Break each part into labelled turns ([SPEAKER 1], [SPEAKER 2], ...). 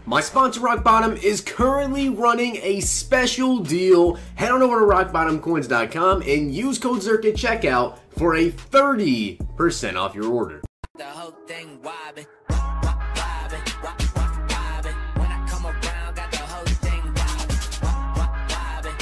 [SPEAKER 1] My sponsor Rock Bottom is currently running a special deal. Head on over to rockbottomcoins.com and use code Zirksee at checkout for a 30% off your order.
[SPEAKER 2] The whole thing wobbin'.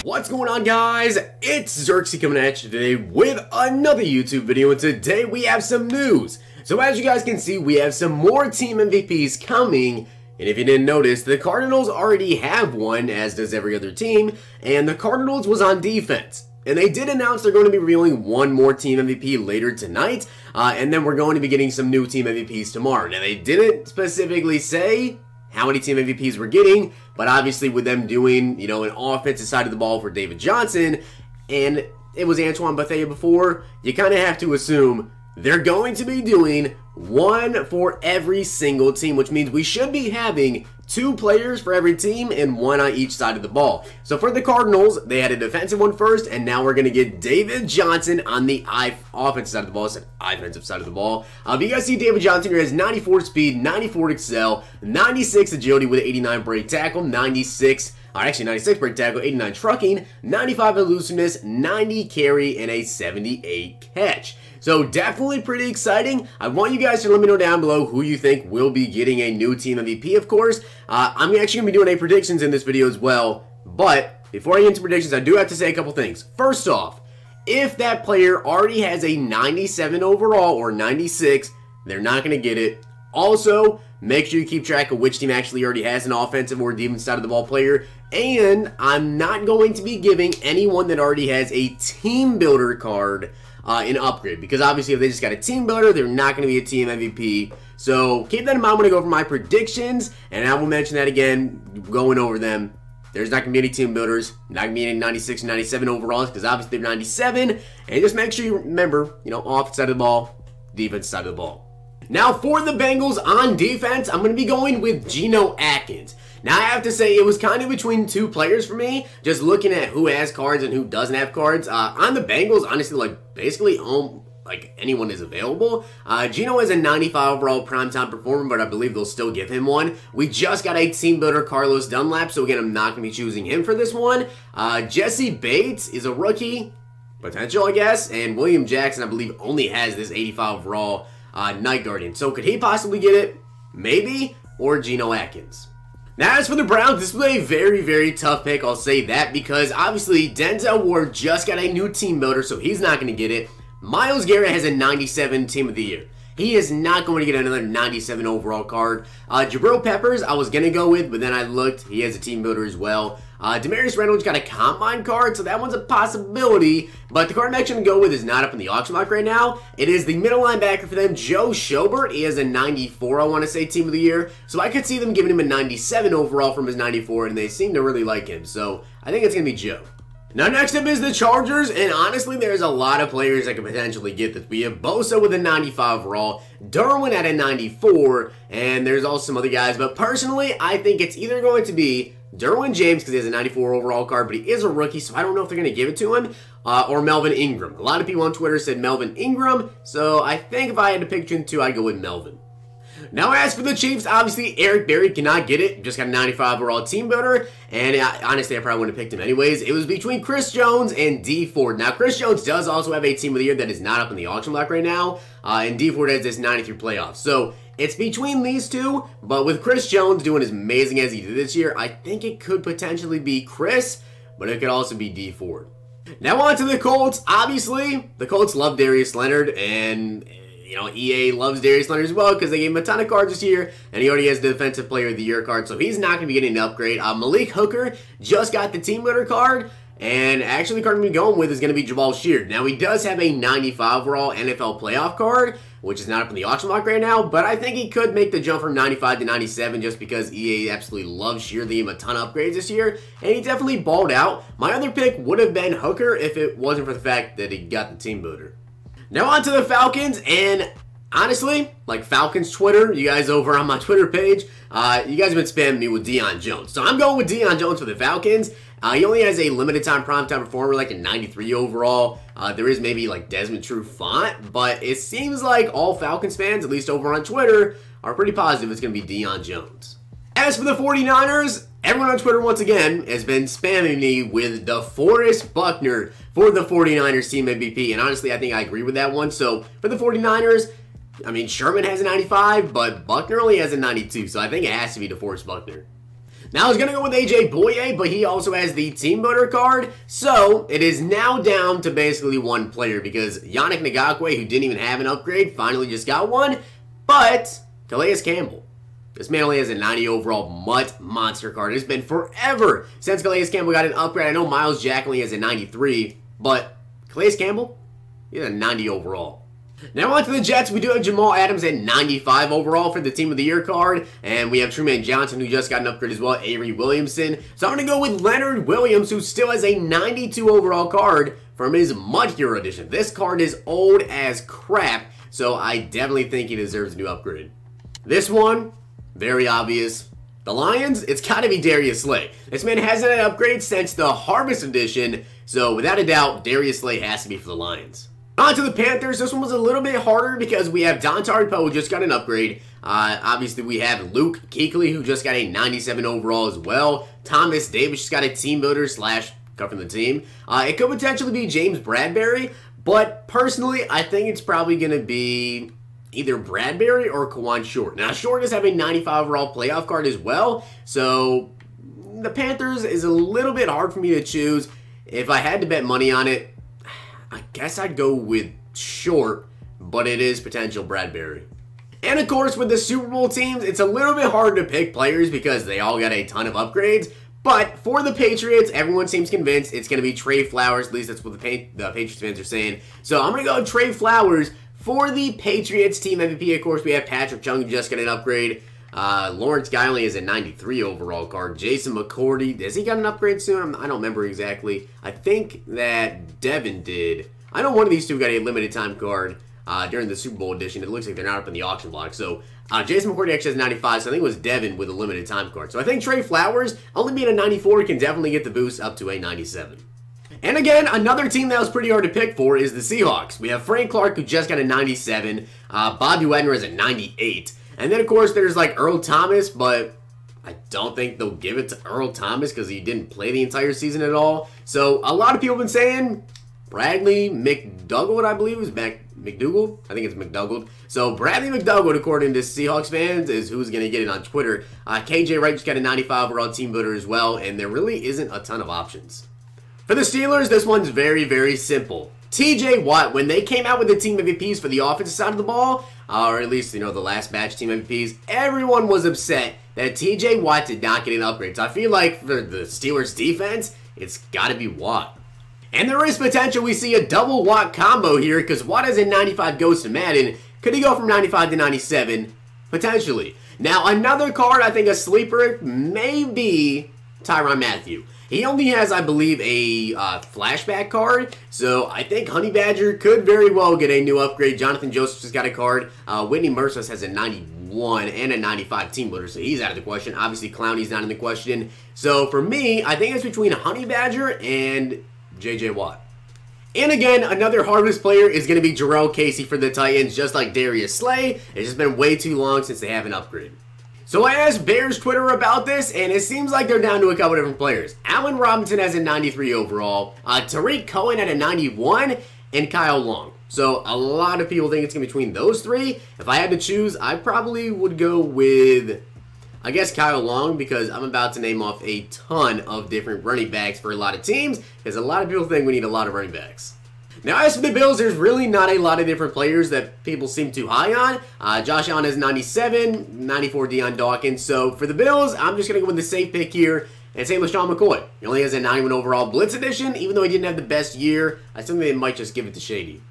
[SPEAKER 1] What's going on, guys? It's Zirksee coming at you today with another YouTube video, and today we have some news. So as you guys can see, we have some more team MVPs coming, and if you didn't notice, the Cardinals already have one, as does every other team, and the Cardinals was on defense. And they did announce they're going to be revealing one more team MVP later tonight, and then we're going to be getting some new team MVPs tomorrow. Now, they didn't specifically say how many team MVPs we're getting, but obviously with them doing, you know, an offensive side of the ball for David Johnson, and it was Antoine Bethea before, you kind of have to assume they're going to be doing one for every single team, which means we should be having 2 players for every team and 1 on each side of the ball. So for the Cardinals, they had a defensive one first, and now we're going to get David Johnson on the offensive side of the ball. I said offensive side of the ball. But you guys see David Johnson here has 94 speed, 94 excel, 96 agility with 89 break tackle, 96 break tackle, 89 trucking, 95 elusiveness, 90 carry, and a 78 catch. So definitely pretty exciting. I want you guys to let me know down below who you think will be getting a new team MVP, of course. I'm actually going to be doing a predictions in this video as well. But before I get into predictions, I do have to say a couple things. First off, if that player already has a 97 overall or 96, they're not going to get it. Also, make sure you keep track of which team actually already has an offensive or defensive side of the ball player. And I'm not going to be giving anyone that already has a team builder card an upgrade, because obviously if they just got a team builder, they're not going to be a team MVP. So keep that in mind when I go over my predictions, and I will mention that again going over them. There's not going to be any team builders, not going to be any 96 and 97 overalls, because obviously they're 97. And just make sure you remember, you know, offense side of the ball, defense side of the ball. Now for the Bengals on defense, I'm going to be going with Geno Atkins. Now I have to say it was kind of between 2 players for me, just looking at who has cards and who doesn't have cards. On the Bengals, honestly, like basically anyone is available. Geno is a 95 overall primetime performer, but I believe they'll still give him one. We just got a team builder, Carlos Dunlap, so again, I'm not going to be choosing him for this one. Jesse Bates is a rookie potential, I guess, and William Jackson, I believe, only has this 85 overall Night Guardian. So could he possibly get it? Maybe, or Geno Atkins. Now, as for the Browns, this was a very, very tough pick, I'll say that, because obviously Denzel Ward just got a new team builder, so he's not going to get it. Myles Garrett has a 97 team of the year. He is not going to get another 97 overall card. Jabril Peppers, I was going to go with, but then I looked. He has a team builder as well. Demarius Reynolds got a combine card, so that one's a possibility. But the card I'm actually going to go with is not up in the auction block right now. It is the middle linebacker for them, Joe Schobert. He has a 94, I want to say, team of the year. So I could see them giving him a 97 overall from his 94, and they seem to really like him. So I think it's going to be Joe. Now, next up is the Chargers, and honestly, there's a lot of players that could potentially get this. We have Bosa with a 95 overall, Derwin at a 94, and there's also some other guys. But personally, I think it's either going to be Derwin James, because he has a 94 overall card, but he is a rookie, so I don't know if they're going to give it to him, or Melvin Ingram. A lot of people on Twitter said Melvin Ingram, so I think if I had to pick between 2, I'd go with Melvin. Now, as for the Chiefs, obviously, Eric Berry cannot get it. Just got a 95 overall team builder, and honestly, I probably wouldn't have picked him anyways. It was between Chris Jones and Dee Ford. Now, Chris Jones does also have a team of the year that is not up in the auction block right now, and Dee Ford has this 93 playoffs. So it's between these 2, but with Chris Jones doing as amazing as he did this year, I think it could potentially be Chris, but it could also be Dee Ford. Now on to the Colts. Obviously, the Colts love Darius Leonard, and you know, EA loves Darius Leonard as well because they gave him a ton of cards this year, and he already has the Defensive Player of the Year card, so he's not going to be getting an upgrade. Malik Hooker just got the team builder card, and actually the card I'm going to be going with is going to be Jamal Sheard. Now, he does have a 95 overall NFL playoff card, which is not up in the auction block right now, but I think he could make the jump from 95 to 97 just because EA absolutely loves Sheard. They gave him a ton of upgrades this year, and he definitely balled out. My other pick would have been Hooker if it wasn't for the fact that he got the team builder. Now on to the Falcons, and honestly, like Falcons Twitter, you guys over on my Twitter page, you guys have been spamming me with Deion Jones. So I'm going with Deion Jones for the Falcons. He only has a limited time primetime performer, like a 93 overall. There is maybe like Desmond True font, but it seems like all Falcons fans, at least over on Twitter, are pretty positive it's going to be Deion Jones. As for the 49ers, everyone on Twitter once again has been spamming me with DeForest Buckner for the 49ers Team MVP. And honestly, I think I agree with that one. So for the 49ers, I mean, Sherman has a 95, but Buckner only has a 92. So I think it has to be DeForest Buckner. Now I was going to go with AJ Boye, but he also has the team voter card. So it is now down to basically one player because Yannick Ngakoue, who didn't even have an upgrade, finally just got one. But Calais Campbell. This man only has a 90 overall Mutt Monster card. It's been forever since Calais Campbell got an upgrade. I know Miles Jack only has a 93, but Calais Campbell, he has a 90 overall. Now on to the Jets. We do have Jamal Adams at 95 overall for the Team of the Year card. And we have Truman Johnson, who just got an upgrade as well, Avery Williamson. So I'm going to go with Leonard Williams, who still has a 92 overall card from his Mud Hero edition. This card is old as crap, so I definitely think he deserves a new upgrade. This one, very obvious. The Lions, it's got to be Darius Slay. This man hasn't had an upgrade since the Harvest Edition, so without a doubt, Darius Slay has to be for the Lions. On to the Panthers. This one was a little bit harder because we have Dontari Poe, who just got an upgrade. Obviously, we have Luke Kuechly, who just got a 97 overall as well. Thomas Davis just got a team voter / cut from the team. It could potentially be James Bradbury, but personally, I think it's probably going to be either Bradbury or Kawan Short. Now, Short does have a 95 overall playoff card as well, so the Panthers is a little bit hard for me to choose. If I had to bet money on it, I guess I'd go with Short, but it is potential Bradbury. And of course, with the Super Bowl teams, it's a little bit hard to pick players because they all got a ton of upgrades. But for the Patriots, everyone seems convinced it's going to be Trey Flowers. At least that's what the Patriots fans are saying. So I'm going to go with Trey Flowers for the Patriots Team MVP. Of course, we have Patrick Chung, who just got an upgrade. Lawrence Guy only has a 93 overall card. Jason McCourty, has he got an upgrade soon? I don't remember exactly. I think that Devin did. I know one of these two got a limited time card during the Super Bowl edition. It looks like they're not up in the auction block. So Jason McCourty actually has 95, so I think it was Devin with a limited time card. So I think Trey Flowers, only being a 94, can definitely get the boost up to a 97. And again, another team that was pretty hard to pick for is the Seahawks. We have Frank Clark, who just got a 97. Bobby Wagner has a 98. And then, of course, there's like Earl Thomas, but I don't think they'll give it to Earl Thomas because he didn't play the entire season at all. So a lot of people have been saying Bradley Mcdougald, I believe, is Mcdougald. I think it's Mcdougald. So Bradley Mcdougald, according to Seahawks fans, is who's going to get it on Twitter. KJ Wright just got a 95 overall team voter as well, and there really isn't a ton of options. For the Steelers, this one's very, very simple. TJ Watt, when they came out with the team MVPs for the offensive side of the ball, or at least, the last batch team MVPs, everyone was upset that TJ Watt did not get an upgrade. So I feel like for the Steelers defense, it's got to be Watt. And there is potential we see a double Watt combo here because Watt has a 95 goes to Madden. Could he go from 95 to 97? Potentially. Now, another card, I think a sleeper, may be Tyrann Mathieu. He only has, I believe, a flashback card, so I think Honey Badger could very well get a new upgrade. Jonathan Joseph just got a card. Whitney Merciless has a 91 and a 95 team voter, so he's out of the question. Obviously, Clowney's not in the question. So for me, I think it's between Honey Badger and J.J. Watt. And again, another Harvest player is going to be Jarrell Casey for the Titans, just like Darius Slay. It's just been way too long since they have an upgrade. So I asked Bears Twitter about this, and it seems like they're down to a couple different players. Allen Robinson has a 93 overall, Tariq Cohen at a 91, and Kyle Long. So a lot of people think it's going to be between those three. If I had to choose, I probably would go with, I guess, Kyle Long, because I'm about to name off a ton of different running backs for a lot of teams, because a lot of people think we need a lot of running backs. Now, as for the Bills, there's really not a lot of different players that people seem too high on. Josh Allen has 97, 94 Deion Dawkins. So for the Bills, I'm just going to go with the safe pick here and say LaShawn McCoy. He only has a 91 overall Blitz edition. Even though he didn't have the best year, I still think they might just give it to Shady.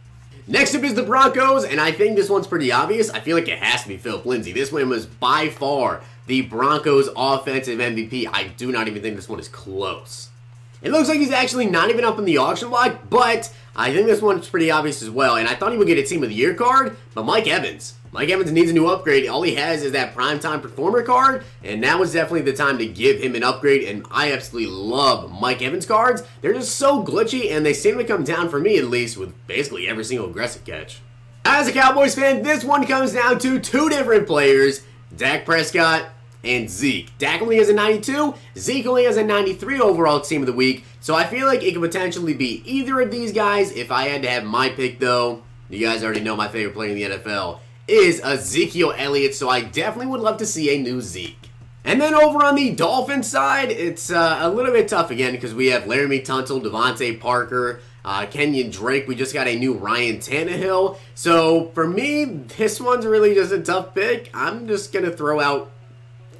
[SPEAKER 1] Next up is the Broncos, and I think this one's pretty obvious. I feel like it has to be Philip Lindsay. This one was by far the Broncos Offensive MVP. I do not even think this one is close. It looks like he's actually not even up in the auction block, but I think this one's pretty obvious as well. And I thought he would get a Team of the Year card, but Mike Evans. Mike Evans needs a new upgrade. All he has is that Primetime Performer card, and now is definitely the time to give him an upgrade. And I absolutely love Mike Evans cards. They're just so glitchy, and they seem to come down, for me at least, with basically every single aggressive catch. As a Cowboys fan, this one comes down to two different players, Dak Prescott and Zeke. Dak only has a 92, Zeke only has a 93 overall team of the week, so I feel like it could potentially be either of these guys. If I had to have my pick though, you guys already know my favorite player in the NFL is Ezekiel Elliott, so I definitely would love to see a new Zeke. And then over on the Dolphins side, it's a little bit tough again because we have Laramie Tunsil, Devontae Parker, Kenyon Drake. We just got a new Ryan Tannehill. So for me, this one's really just a tough pick. I'm just going to throw out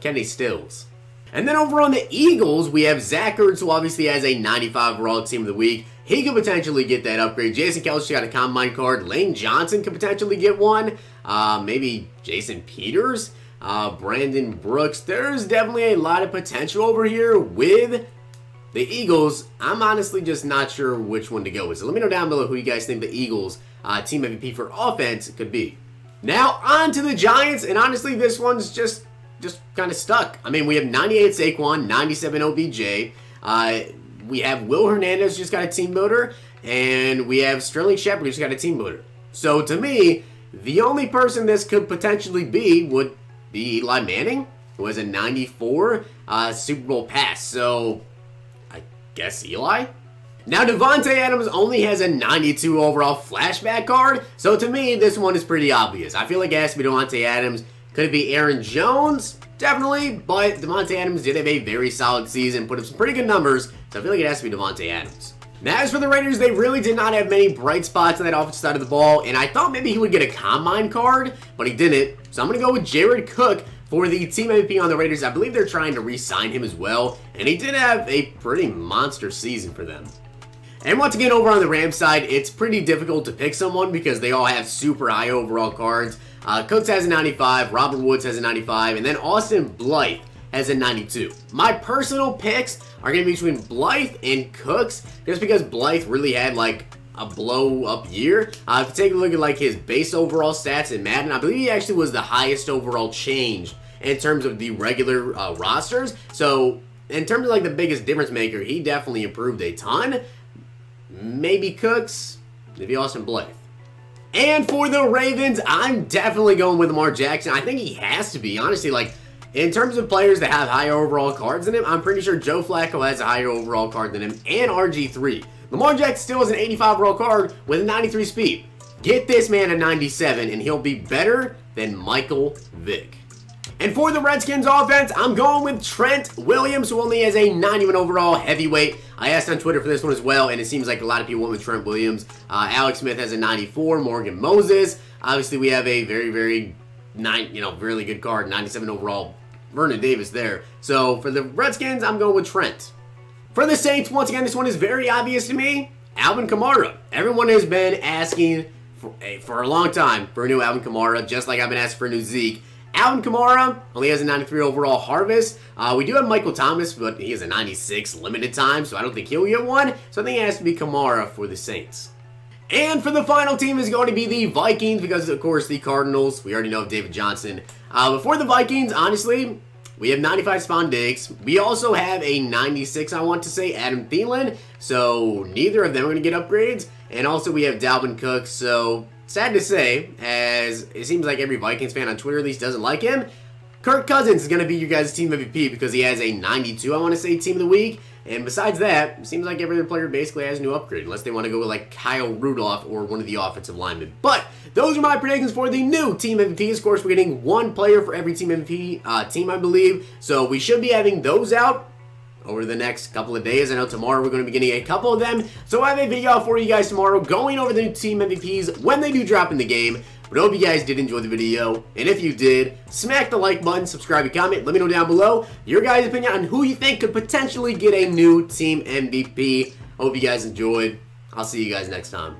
[SPEAKER 1] Kenny Stills. And then over on the Eagles, we have Zach Ertz, who obviously has a 95 overall team of the week. He could potentially get that upgrade. Jason Kelce got a combine card. Lane Johnson could potentially get one. Maybe Jason Peters. Brandon Brooks. There's definitely a lot of potential over here with the Eagles. I'm honestly just not sure which one to go with. So let me know down below who you guys think the Eagles team MVP for offense could be. Now on to the Giants, and honestly this one's just kind of stuck. I mean, we have 98 Saquon, 97 OBJ. We have Will Hernandez just got a team builder, and we have Sterling Shepard just got a team builder. So to me, the only person this could potentially be would be Eli Manning, who has a 94 Super Bowl pass. So I guess Eli. Now Devontae Adams only has a 92 overall flashback card. So to me, this one is pretty obvious. I feel like it has to be Devontae Adams. Could it be Aaron Jones? Definitely, but Devontae Adams did have a very solid season, put up some pretty good numbers, so I feel like it has to be Devontae Adams. Now, as for the Raiders, they really did not have many bright spots on that offensive side of the ball, and I thought maybe he would get a combine card, but he didn't. So I'm going to go with Jared Cook for the team MVP on the Raiders. I believe they're trying to re-sign him as well, and he did have a pretty monster season for them. And once again, over on the Rams side, it's pretty difficult to pick someone because they all have super high overall cards. Cooks has a 95, Robert Woods has a 95, and then Austin Blythe has a 92. My personal picks are going to be between Blythe and Cooks, just because Blythe really had like a blow-up year. If you take a look at like his base overall stats in Madden, I believe he actually was the highest overall change in terms of the regular rosters. So in terms of like the biggest difference maker, he definitely improved a ton. Maybe Cooks, maybe Austin Blythe. And for the Ravens, I'm definitely going with Lamar Jackson. I think he has to be. Honestly, like, in terms of players that have higher overall cards than him, I'm pretty sure Joe Flacco has a higher overall card than him, and RG3. Lamar Jackson still has an 85 overall card with a 93 speed. Get this man a 97, and he'll be better than Michael Vick. And for the Redskins offense, I'm going with Trent Williams, who only has a 91 overall heavyweight. I asked on Twitter for this one as well, and it seems like a lot of people went with Trent Williams. Alex Smith has a 94, Morgan Moses. Obviously, we have a very, very, really good card, 97 overall, Vernon Davis there. So for the Redskins, I'm going with Trent. For the Saints, once again, this one is very obvious to me. Alvin Kamara. Everyone has been asking for a long time for a new Alvin Kamara, just like I've been asking for a new Zeke. Alvin Kamara only has a 93 overall harvest. We do have Michael Thomas, but he has a 96 limited time, so I don't think he'll get one. So I think it has to be Kamara for the Saints. And for the final team is going to be the Vikings, because of course the Cardinals, we already know of David Johnson. Before the Vikings, honestly, we have 95 Spawn Diggs. We also have a 96, I want to say, Adam Thielen. So neither of them are going to get upgrades. And also we have Dalvin Cook, so sad to say, as it seems like every Vikings fan on Twitter at least doesn't like him. Kirk Cousins is going to be your guys' team MVP because he has a 92, I want to say, team of the week. And besides that, it seems like every other player basically has a new upgrade, unless they want to go with like Kyle Rudolph or one of the offensive linemen. But those are my predictions for the new team MVPs. Of course, we're getting one player for every team MVP team, I believe. So we should be having those out over the next couple of days. I know tomorrow we're going to be getting a couple of them. So I have a video out for you guys tomorrow going over the new team MVPs when they do drop in the game. But I hope you guys did enjoy the video. And if you did, smack the like button, subscribe, and comment. Let me know down below your guys' opinion on who you think could potentially get a new team MVP. Hope you guys enjoyed. I'll see you guys next time.